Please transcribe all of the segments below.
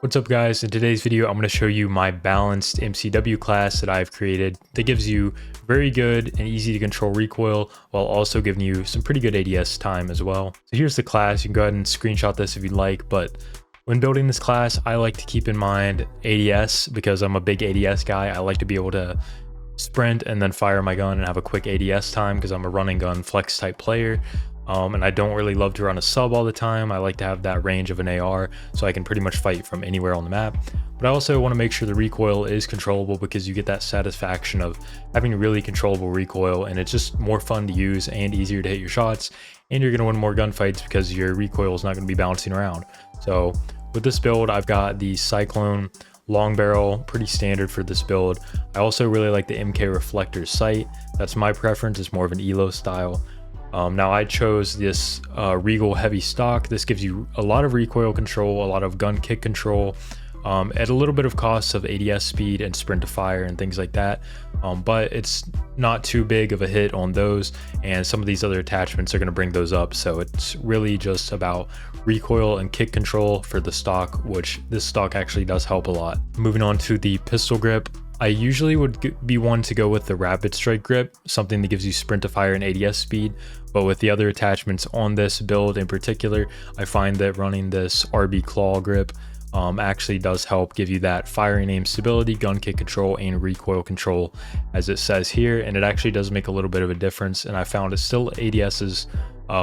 What's up guys, in today's video I'm going to show you my balanced MCW class that I've created that gives you very good and easy to control recoil while also giving you some pretty good ADS time as well. So here's the class. You can go ahead and screenshot this if you'd like, but when building this class I like to keep in mind ADS because I'm a big ADS guy. I like to be able to sprint and then fire my gun and have a quick ADS time because I'm a running gun flex type player. And I don't really love to run a sub all the time. I like to have that range of an AR so I can pretty much fight from anywhere on the map. But I also want to make sure the recoil is controllable because you get that satisfaction of having really controllable recoil, and it's just more fun to use and easier to hit your shots, and you're going to win more gunfights because your recoil is not going to be bouncing around. So with this build I've got the Cyclone long barrel, pretty standard for this build. I also really like the MK reflector sight. That's my preference. It's more of an ELO style. Now I chose this Regal heavy stock. This gives you a lot of recoil control, a lot of gun kick control, at a little bit of cost of ADS speed and sprint to fire and things like that. But it's not too big of a hit on those, and some of these other attachments are going to bring those up. So it's really just about recoil and kick control for the stock, which this stock actually does help a lot. Moving on to the pistol grip. I usually would be one to go with the rapid strike grip, something that gives you sprint to fire and ADS speed, but with the other attachments on this build in particular, I find that running this RB claw grip actually does help give you that firing aim stability, gun kick control, and recoil control as it says here, and it actually does make a little bit of a difference, and I found it still ADS is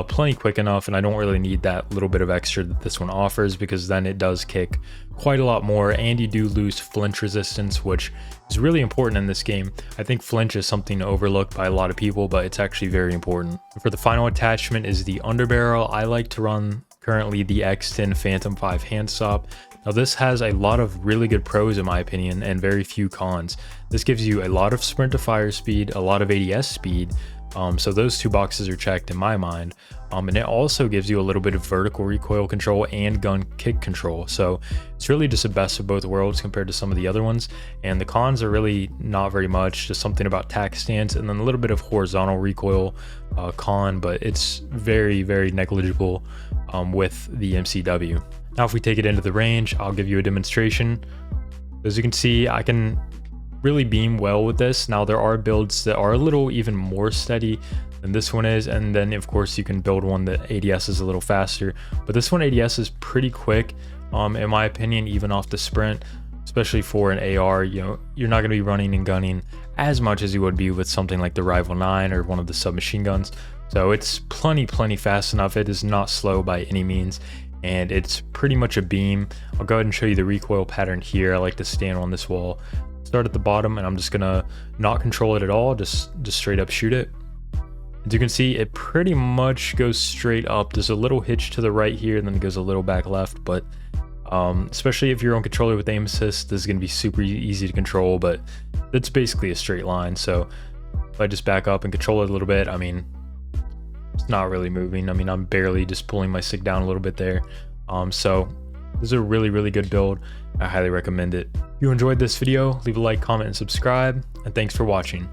plenty quick enough, and I don't really need that little bit of extra that this one offers because then it does kick quite a lot more, and you do lose flinch resistance, which is really important in this game. I think flinch is something overlooked by a lot of people, but it's actually very important. For the final attachment is the underbarrel. I like to run currently the X10 Phantom 5 handstop. Now this has a lot of really good pros in my opinion and very few cons. This gives you a lot of sprint to fire speed, a lot of ADS speed, so those two boxes are checked in my mind, and it also gives you a little bit of vertical recoil control and gun kick control. So it's really just the best of both worlds compared to some of the other ones, and the cons are really not very much, just something about tack stance and then a little bit of horizontal recoil con, but it's very negligible with the MCW. Now if we take it into the range, I'll give you a demonstration. As you can see, I can really beam well with this. Now there are builds that are a little even more steady than this one is, and then of course you can build one that ADS is a little faster, but this one ADS is pretty quick in my opinion, even off the sprint, especially for an AR. You know, you're not going to be running and gunning as much as you would be with something like the Rival 9 or one of the submachine guns, so it's plenty fast enough. It is not slow by any means, and it's pretty much a beam. I'll go ahead and show you the recoil pattern here. I like to stand on this wall, start at the bottom, and I'm just gonna not control it at all, just straight up shoot it. As you can see, it pretty much goes straight up. There's a little hitch to the right here, and then it goes a little back left, but especially if you're on controller with aim assist, this is gonna be super easy to control, but it's basically a straight line. So if I just back up and control it a little bit, I mean, it's not really moving. I mean, I'm barely just pulling my stick down a little bit there. So this is a really good build. I highly recommend it. If you enjoyed this video, leave a like, comment, and subscribe, and thanks for watching.